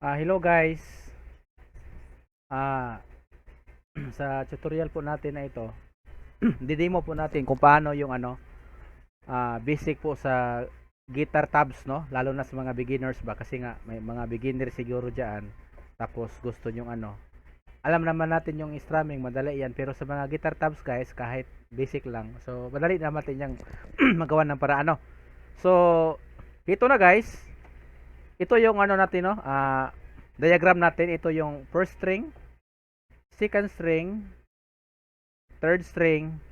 Hello guys. Ah, sa tutorial po natin na ito, didemo po natin kung paano yung basic po sa guitar tabs, no? Lalo na sa mga beginners ba kasi nga may mga beginner siguro diyan. Tapos gusto yung alam naman natin yung strumming, madali yan. Pero sa mga guitar tabs guys, kahit basic lang. So, madali naman natin yung magawa ng paraan, no? So, ito na guys. Ito yung natin, no? Diagram natin. Ito yung first string, second string, third string.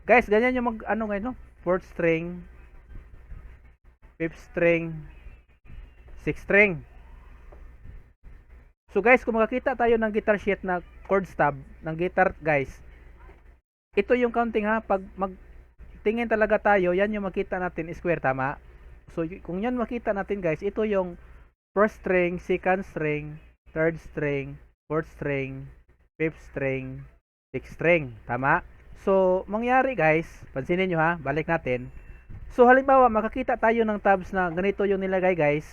Guys, ganyan yung ngayon, no? Fourth string, fifth string, sixth string. So guys, kung makakita tayo ng guitar sheet na chord stub ng guitar, guys, ito yung counting ha. Pag magtingin talaga tayo, yan yung makita natin square, tama? So kung yan makita natin guys, ito yung first string, second string, third string, fourth string, fifth string, sixth string, tama? So mangyari guys, pansinin nyo ha, balik natin. So halimbawa makakita tayo ng tabs na ganito yung nilagay guys.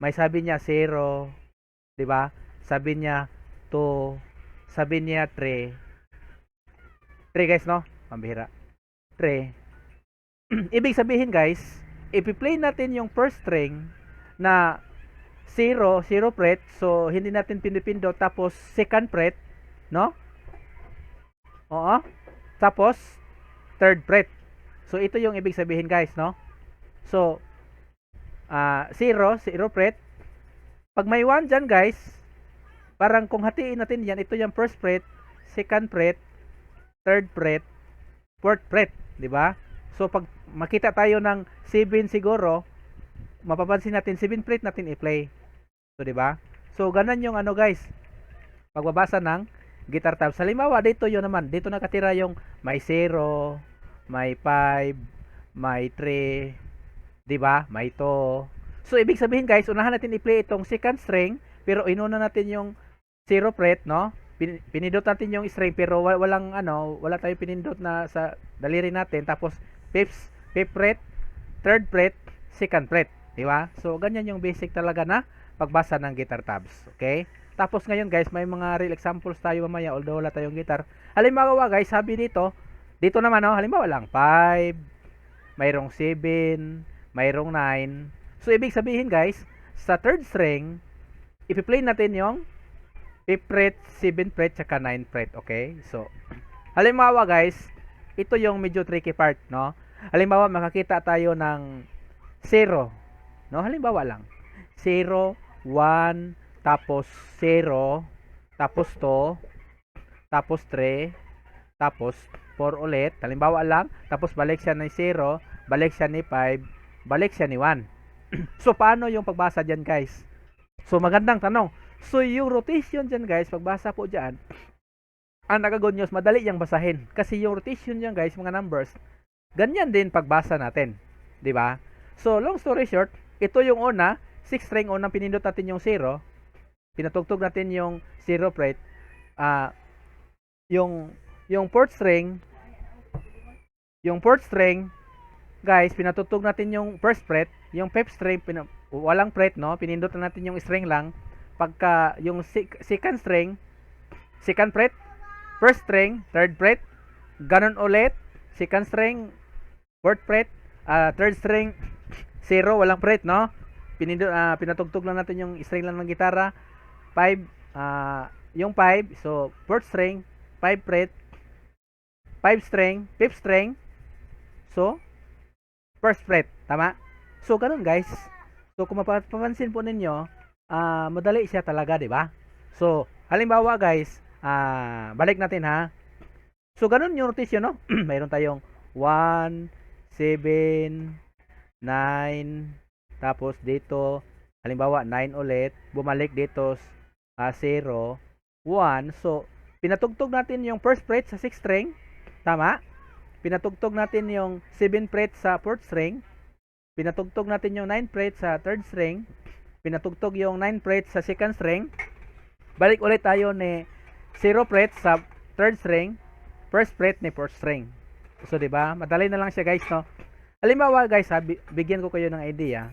May sabi niya 0, 'di ba? Sabi niya 2, sabi niya 3. 3 guys, no? Pambihira. 3. Ibig sabihin guys, i-play natin yung first string na 0 fret, so hindi natin pinipindot, tapos second fret, no? Oo. Tapos third fret. So ito yung ibig sabihin guys, no? So 0 fret. Pag may 1 dyan guys, parang kung hatiin natin yan, ito yung first fret, second fret, third fret, fourth fret, di ba? So pag makita tayo ng 7 siguro, mapapansin natin 7 fret natin i-play. So di ba? So ganun yung guys, pagbabasa ng guitar tabs. Halimbawa dito yun naman, dito nakatira yung may 0, may 5, may 3, di ba? May 2. So ibig sabihin guys, unahan natin i-play itong second string, pero inuna natin yung 0 fret, no? Pinindot natin yung string, pero wala tayong pinindot na sa daliri natin. Tapos fifth fret, third fret, second fret, di ba? So ganyan yung basic talaga na pagbasa ng guitar tabs, okay? Tapos ngayon guys, may mga real examples tayo mamaya, although wala tayong guitar. Halimbawa guys, sabi dito naman, no? Halimbawa lang 5, mayroong 7, mayroong 9. So ibig sabihin guys, sa third string, ipi-play natin yung 5th fret, 7th fret, tsaka 9th fret, okay? So, halimbawa guys, ito yung medyo tricky part, no? Halimbawa, makakita tayo ng 0, no? Halimbawa lang, 0, 1, tapos 0, tapos 2, tapos 3, tapos 4 ulit. Halimbawa lang, tapos balik siya ng 0, balik siya ni 5, balik siya ni 1. So, paano yung pagbasa dyan guys? So, magandang tanong. So, yung rotation dyan guys, pagbasa po dyan, ang naka-good news, madali yung basahin. Kasi yung rotation dyan guys, mga numbers, ganyan din pagbasa natin. ba? Diba? So, long story short, ito yung una, 6th string, unang pinindot natin yung 0, pinatugtog natin yung 0 fret, yung 4th string, guys, pinatugtog natin yung first fret, yung 5th string, walang fret, no? Pinindot natin yung string lang. Pagka yung second string, second fret, first string, third fret, ganun ulit, second string, fourth fret, third string, 0, walang fret, no? Pinatugtog lang natin yung string lang ng gitara, 5, yung 5, so fourth string, 5 fret, 5 string, 5th string, so first fret, tama? So ganun guys. So kung mapapansin po ninyo, madali siya talaga, 'di ba? So halimbawa guys, balik natin ha. So ganun yung rotation, no? Mayroon tayong 1, 7, 9, tapos dito halimbawa 9 ulit, bumalik dito 0, 1. So pinatugtog natin yung first fret sa 6th string, tama? Pinatugtog natin yung 7th fret sa 4th string, pinatugtog natin yung 9th fret sa 3rd string, pinatugtog yung 9th fret sa 2nd string, balik ulit tayo ni 0 fret sa 3rd string, 1st fret ni 4th string. So, diba? Madali na lang siya guys, no? Halimbawa guys, bigyan ko kayo ng idea.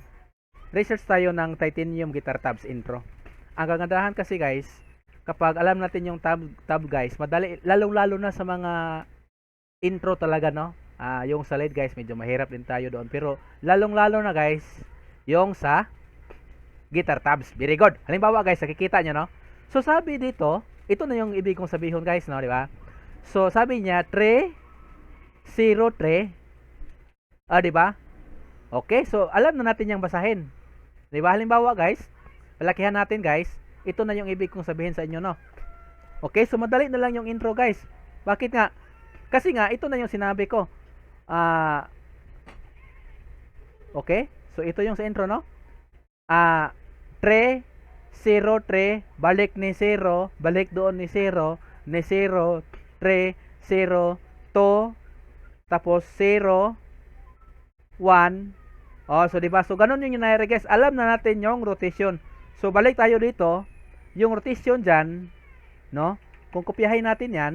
Research tayo ng titanium guitar tabs intro. ang kagandahan kasi guys, kapag alam natin yung tab guys, madali, lalong-lalo na sa mga intro talaga, no? Yung sa lead guys, medyo mahirap din tayo doon. Pero lalong-lalo na guys, yung sa guitar tabs. Very good. Halimbawa guys, nakikita nyo, no? So sabi dito, ito na yung ibig kong sabihin guys, no? Di ba? So sabi niya, 3, 0, 3. Di ba? Okay, so alam na natin yung basahin. Di ba? Halimbawa guys, palakihan natin guys, ito na yung ibig kong sabihin sa inyo, no? Okay, so madali na lang yung intro guys. Bakit nga? Kasi nga, ito na yung sinabi ko. Okay, so ito yung sa intro, no? 3, 0, 3, balik ni 0, balik doon ni 0, 3, 0, 2, tapos 0, 1. So diba? So ganun yung nangyayari guys. Alam na natin yung rotation. So balik tayo dito, yung rotation dyan, no? Kung kopyahin natin yan,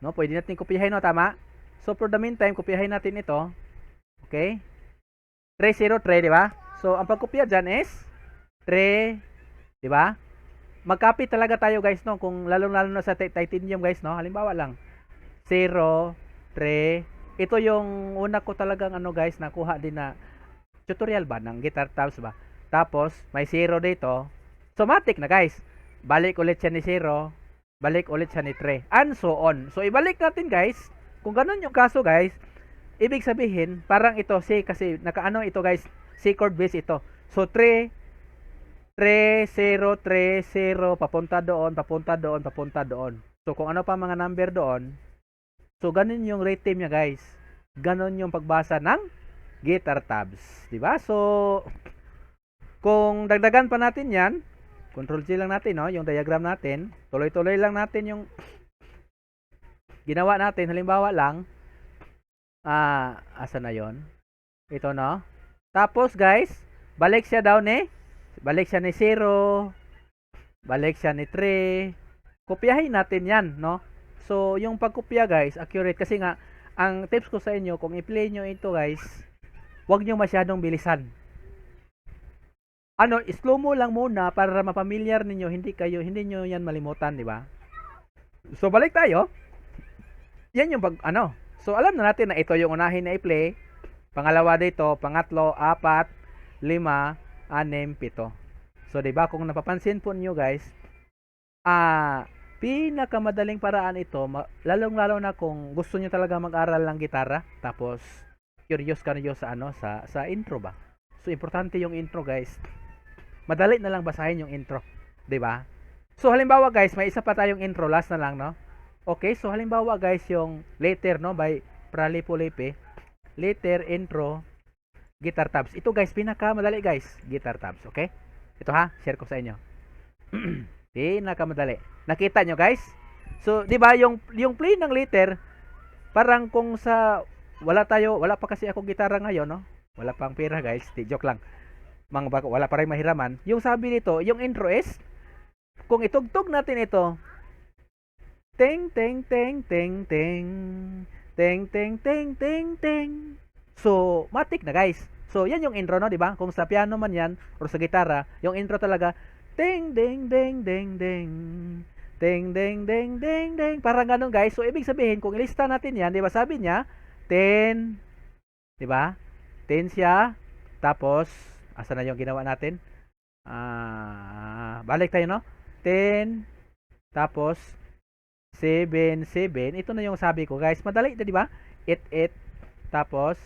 no, pwede natin kopyahin, no? Tama? So for the meantime, kopyahin natin ito. Okay? 3, 0, 3, di ba? So ang pagkopya dyan is 3, di ba? Mag-copy talaga tayo guys, no? Kung lalo-lalo na sa titanium guys, no? Halimbawa lang, 0, 3. Ito yung una ko talagang ano guys, nakuha din na tutorial ba ng guitar tabs ba. Tapos may 0 dito. Automatic na guys. Balik ulit siya ni 0, balik ulit siya ni 3, and so on. So ibalik natin guys. Kung ganun yung kaso guys, ibig sabihin parang ito kasi nakaano ito guys, C chord base ito. So 3, 3, 0, 3, 0, papunta doon, papunta doon, papunta doon. So kung ano pa mga number doon, so ganun yung rhythm niya guys. Ganun yung pagbasa ng guitar tabs, 'di ba? So kung dagdagan pa natin 'yan, Control C lang natin, no, yung diagram natin. Tuloy-tuloy lang natin yung ginawa natin. Halimbawa lang, asa na 'yon? Ito, no? Tapos guys, balik siya down eh. Balik siya ni 0. Balik siya ni 3. Kopyahin natin 'yan, no? So, yung pagkopya guys, accurate kasi nga ang tips ko sa inyo, kung i-play nyo ito guys, huwag nyo masyadong bilisan. Slow mo lang muna para mapamilyar ninyo, hindi nyo yan malimutan, di ba? So, balik tayo. Yan yung So, alam na natin na ito yung unahin na i-play. Pangalawa dito, pangatlo, 4, 5, 6, 7. So, di ba? Kung napapansin po niyo guys, pinakamadaling paraan ito, lalong-lalo na kung gusto niyo talaga mag-aral ng gitara, tapos curious ka niyo sa intro ba. So importante yung intro guys. Madali na lang basahin yung intro, 'di ba? So halimbawa guys, may isa pa tayong intro, last na lang, no? Okay, so halimbawa guys, yung Later, no, by Pralipo Lepe. Later intro guitar tabs. Ito guys, pinakamadali guys, guitar tabs, okay? Ito ha, share ko sa inyo. Pinakamadali. Nakita nyo guys? So, 'di ba yung play ng Later, parang kung wala pa kasi ako gitara ngayon, no? Wala pang pera guys, joke lang. Wala pa rin mahiraman. Yung sabi nito, yung intro is, kung itugtog natin ito, teng teng teng teng teng teng teng teng teng teng. So, matik na guys. So, yan yung intro, no, 'di ba? Kung sa piano man yan or sa gitara, yung intro talaga ding ding ding ding ding ding ding ding ding ding, parang ganun guys. So ibig sabihin, kung ilista natin yan, 'di ba? Sabi niya 10, 'di ba? 10 siya. Tapos asa na yung ginawa natin? Balik tayo, no? 10, tapos 7, 7. Ito na yung sabi ko guys. Madali, 'di ba? 8, 8, tapos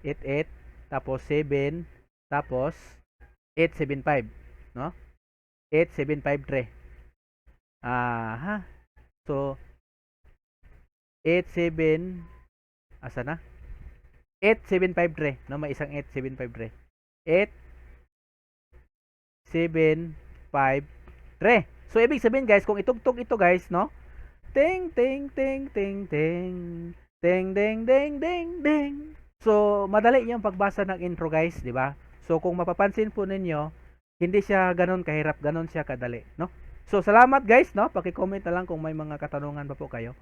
8, 8, tapos 7, tapos 8, 7, 5, no? 8, 7, 5, 3. So 8, 7, asa na? 8, 7, 5, 3, no? May isang 8, 7, 5, 3. 8, 7, 5, 3. So ibig sabihin guys, kung itugtog ito guys, no? Ting ting ting ting ting ting ding ding ding ding. So madali yung pagbasa ng intro guys, 'di ba? So kung mapapansin po ninyo, hindi siya ganoon kahirap, ganoon siya kadali, no? So salamat guys, no? Paki-comment na lang kung may mga katanungan pa po kayo.